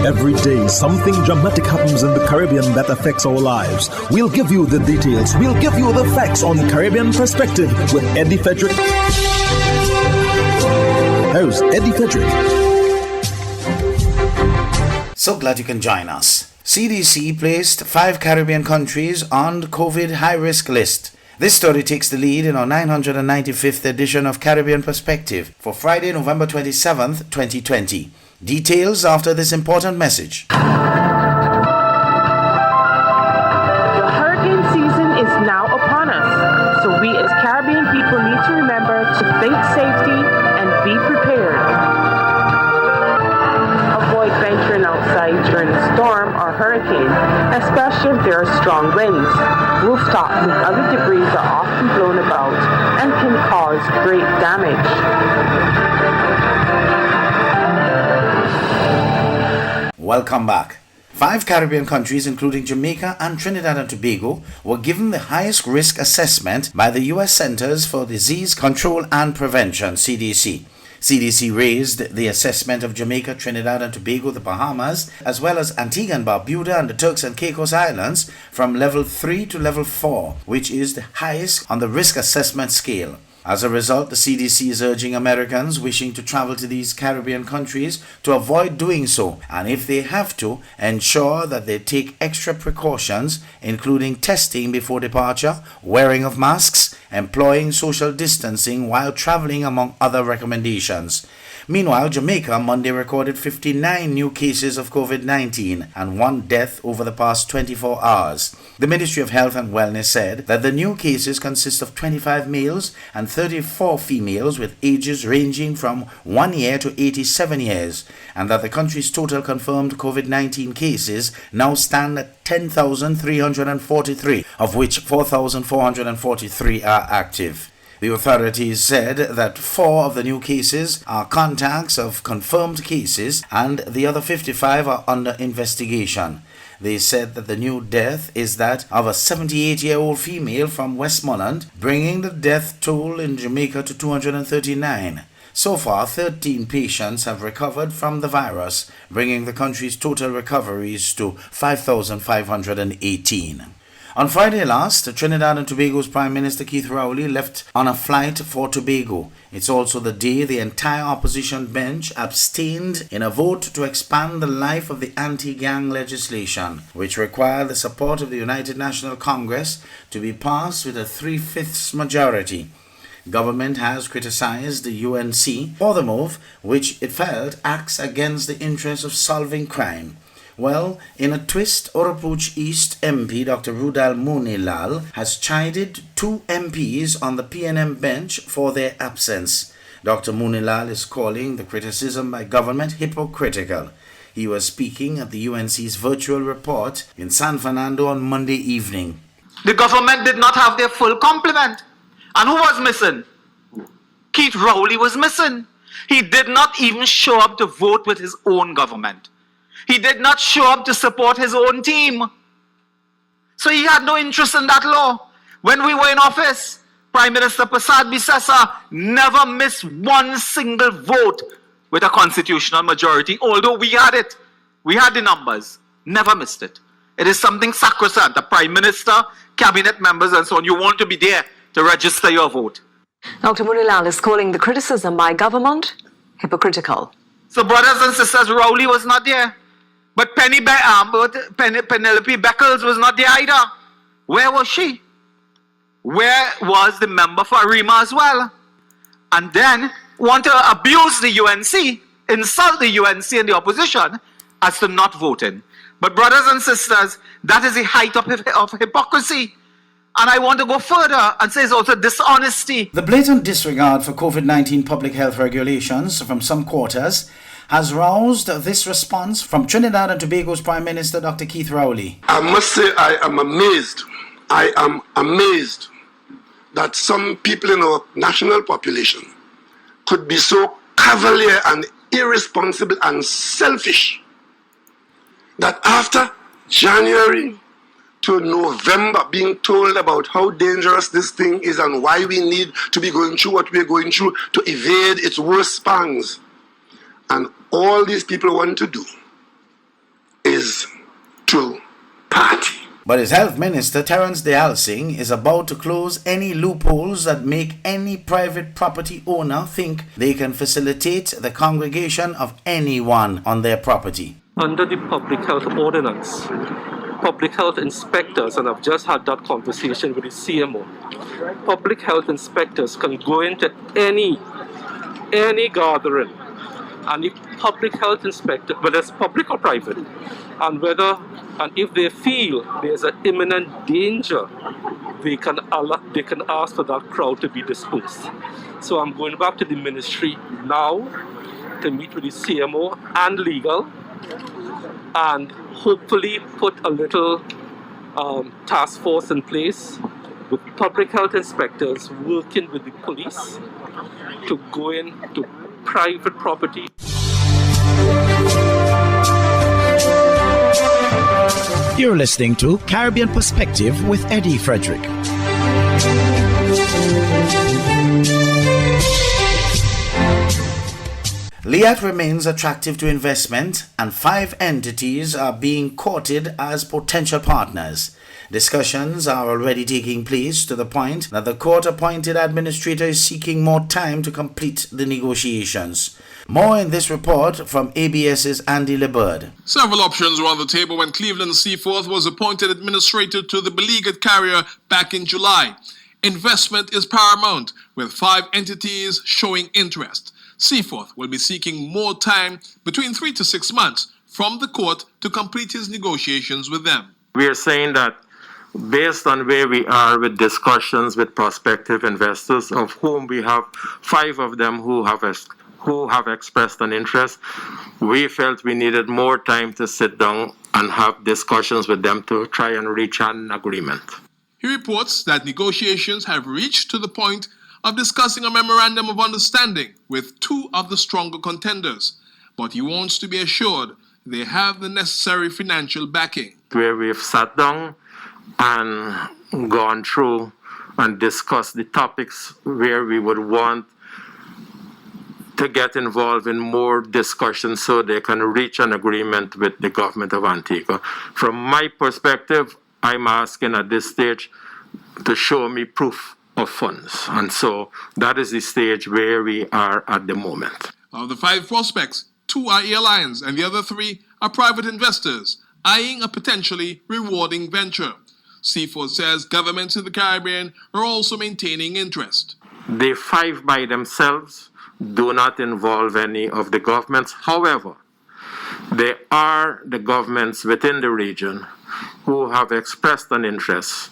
Every day, something dramatic happens in the Caribbean that affects our lives. We'll give you the details. We'll give you the facts on Caribbean Perspective with Eddie Frederick. Host Eddie Frederick. So glad you can join us. CDC placed 5 Caribbean countries on the COVID high-risk list. This story takes the lead in our 995th edition of Caribbean Perspective for Friday, November 27th, 2020. Details after this important message. The hurricane season is now upon us, so we as Caribbean people need to remember to think safety and be prepared. Avoid venturing outside during a storm or hurricane, especially if there are strong winds. Rooftops and other debris are often blown about and can cause great damage. Welcome back. 5 Caribbean countries, including Jamaica and Trinidad and Tobago, were given the highest risk assessment by the U.S. Centers for Disease Control and Prevention, CDC. CDC raised the assessment of Jamaica, Trinidad and Tobago, the Bahamas, as well as Antigua and Barbuda and the Turks and Caicos Islands from level 3 to level 4, which is the highest on the risk assessment scale. As a result, the CDC is urging Americans wishing to travel to these Caribbean countries to avoid doing so, and if they have to, ensure that they take extra precautions, including testing before departure, wearing of masks, employing social distancing while traveling, among other recommendations. Meanwhile, Jamaica Monday recorded 59 new cases of COVID-19 and 1 death over the past 24 hours. The Ministry of Health and Wellness said that the new cases consist of 25 males and 34 females with ages ranging from 1 year to 87 years, and that the country's total confirmed COVID-19 cases now stand at 10,343, of which 4,443 are active. The authorities said that 4 of the new cases are contacts of confirmed cases and the other 55 are under investigation. They said that the new death is that of a 78-year-old female from Westmoreland, bringing the death toll in Jamaica to 239. So far, 13 patients have recovered from the virus, bringing the country's total recoveries to 5,518. On Friday last, Trinidad and Tobago's Prime Minister Keith Rowley left on a flight for Tobago. It's also the day the entire opposition bench abstained in a vote to expand the life of the anti-gang legislation, which required the support of the United National Congress to be passed with a 3/5 majority. Government has criticized the UNC for the move, which it felt acts against the interests of solving crime. Well, in a twist, Orapooch East MP Dr. Rudal Moonilal has chided 2 MPs on the PNM bench for their absence. Dr. Moonilal is calling the criticism by government hypocritical. He was speaking at the UNC's virtual report in San Fernando on Monday evening. The government did not have their full complement. And who was missing? Keith Rowley was missing. He did not even show up to vote with his own government. He did not show up to support his own team. So he had no interest in that law. When we were in office, Prime Minister Prasad Bisesa never missed one single vote with a constitutional majority, although we had it. We had the numbers. Never missed it. It is something sacrosanct. The Prime Minister, cabinet members and so on, you want to be there to register your vote. Dr. Moonilal is calling the criticism by government hypocritical. So brothers and sisters, Rowley was not there. But Penelope Beckles was not there either. Where was she? Where was the member for Arima as well? And then want to abuse the UNC, insult the UNC and the opposition as to not voting. But brothers and sisters, that is the height of hypocrisy. And I want to go further and say it's also dishonesty. The blatant disregard for COVID-19 public health regulations from some quarters has roused this response from Trinidad and Tobago's Prime Minister Dr. Keith Rowley. I must say I am amazed. I am amazed that some people in our national population could be so cavalier and irresponsible and selfish that after January to November being told about how dangerous this thing is and why we need to be going through what we're going through to evade its worst pangs. And all these people want to do is to party. But his Health Minister, Terence Deyalsingh, is about to close any loopholes that make any private property owner think they can facilitate the congregation of anyone on their property. Under the Public Health Ordinance, public health inspectors, and I've just had that conversation with the CMO, public health inspectors can go into any gathering, and the public health inspector, whether it's public or private, and if they feel there's an imminent danger, they can ask for that crowd to be dispersed. So I'm going back to the ministry now to meet with the CMO and legal, and hopefully put a little task force in place with public health inspectors working with the police to go into private property. You're listening to Caribbean Perspective with Eddie Frederick. Liat remains attractive to investment, and 5 entities are being courted as potential partners. Discussions are already taking place to the point that the court-appointed administrator is seeking more time to complete the negotiations. More in this report from ABS's Andy LeBird. Several options were on the table when Cleveland Seaforth was appointed administrator to the beleaguered carrier back in July. Investment is paramount, with 5 entities showing interest. Seaforth will be seeking more time, between 3 to 6 months, from the court to complete his negotiations with them. We are saying that based on where we are with discussions with prospective investors, of whom we have 5 of them who have expressed an interest, we felt we needed more time to sit down and have discussions with them to try and reach an agreement. He reports that negotiations have reached to the point of discussing a memorandum of understanding with 2 of the stronger contenders, but he wants to be assured they have the necessary financial backing. Where we've sat down and gone through and discussed the topics where we would want to get involved in more discussions so they can reach an agreement with the government of Antigua. From my perspective, I'm asking at this stage to show me proof of funds. And so that is the stage where we are at the moment. Of the 5 prospects, 2 are airlines and the other 3 are private investors, eyeing a potentially rewarding venture. Seaforth says governments in the Caribbean are also maintaining interest. The 5 by themselves do not involve any of the governments. However, there are the governments within the region who have expressed an interest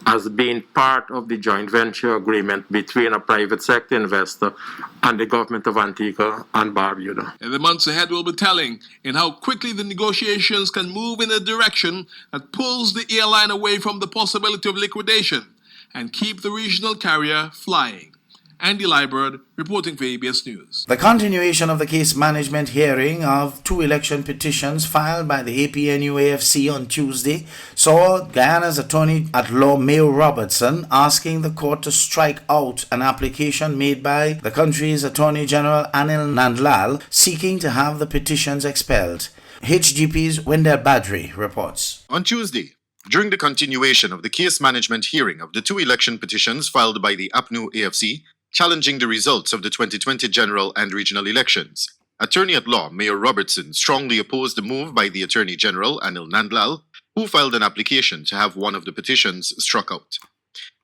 as being part of the joint venture agreement between a private sector investor and the government of Antigua and Barbuda. In the months ahead will be telling in how quickly the negotiations can move in a direction that pulls the airline away from the possibility of liquidation and keep the regional carrier flying. Andy Liberd, reporting for ABS News. The continuation of the case management hearing of 2 election petitions filed by the APNU-AFC on Tuesday saw Guyana's Attorney-at-Law Mayo Robertson asking the court to strike out an application made by the country's Attorney General Anil Nandlal seeking to have the petitions expelled. HGP's Wendell Badri reports. On Tuesday, during the continuation of the case management hearing of the 2 election petitions filed by the APNU-AFC, challenging the results of the 2020 general and regional elections, Attorney-at-Law Mayor Robertson strongly opposed the move by the Attorney General Anil Nandlal, who filed an application to have one of the petitions struck out.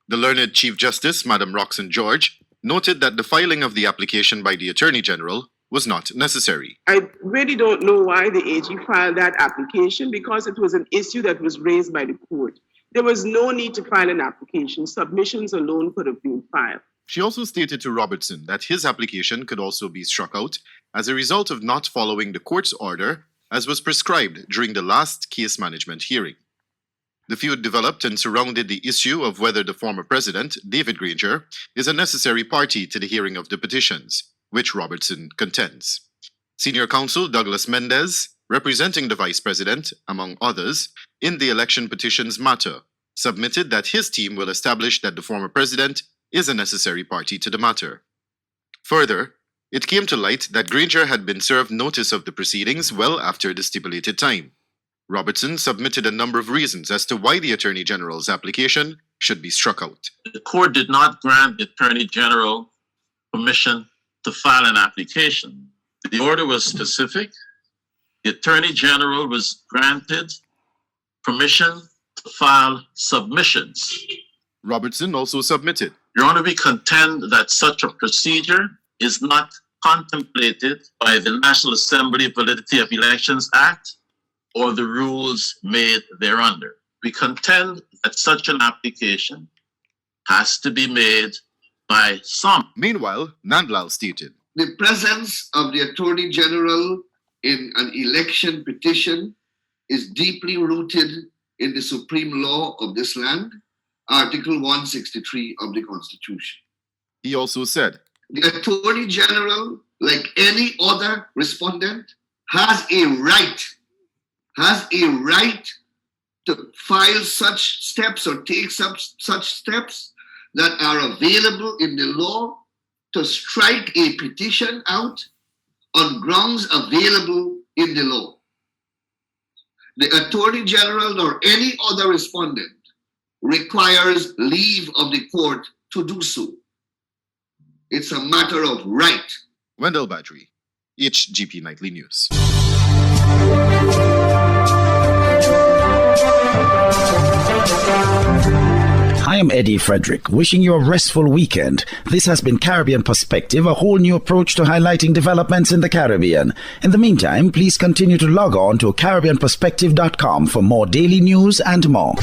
The learned Chief Justice, Madam Roxanne George, noted that the filing of the application by the Attorney General was not necessary. I really don't know why the AG filed that application, because it was an issue that was raised by the court. There was no need to file an application. Submissions alone could have been filed. She also stated to Robertson that his application could also be struck out as a result of not following the court's order as was prescribed during the last case management hearing. The feud developed and surrounded the issue of whether the former president, David Granger, is a necessary party to the hearing of the petitions, which Robertson contends. Senior counsel Douglas Mendez, representing the vice president, among others, in the election petitions matter, submitted that his team will establish that the former president is a necessary party to the matter. Further, it came to light that Granger had been served notice of the proceedings well after the stipulated time. Robertson submitted a number of reasons as to why the Attorney General's application should be struck out. The court did not grant the Attorney General permission to file an application. The order was specific. The Attorney General was granted permission to file submissions. Robertson also submitted. Your Honor, we contend that such a procedure is not contemplated by the National Assembly Validity of Elections Act or the rules made thereunder. We contend that such an application has to be made by some. Meanwhile, Nandlal stated, the presence of the Attorney General in an election petition is deeply rooted in the supreme law of this land, Article 163 of the Constitution. He also said, the Attorney General, like any other respondent, has a right to file such steps or take such steps that are available in the law to strike a petition out on grounds available in the law. The Attorney General or any other respondent requires leave of the court to do so. It's a matter of right. Wendell Badri, HGP Nightly News. I am Eddie Frederick, wishing you a restful weekend. This has been Caribbean Perspective, a whole new approach to highlighting developments in the Caribbean. In the meantime, please continue to log on to CaribbeanPerspective.com for more daily news and more.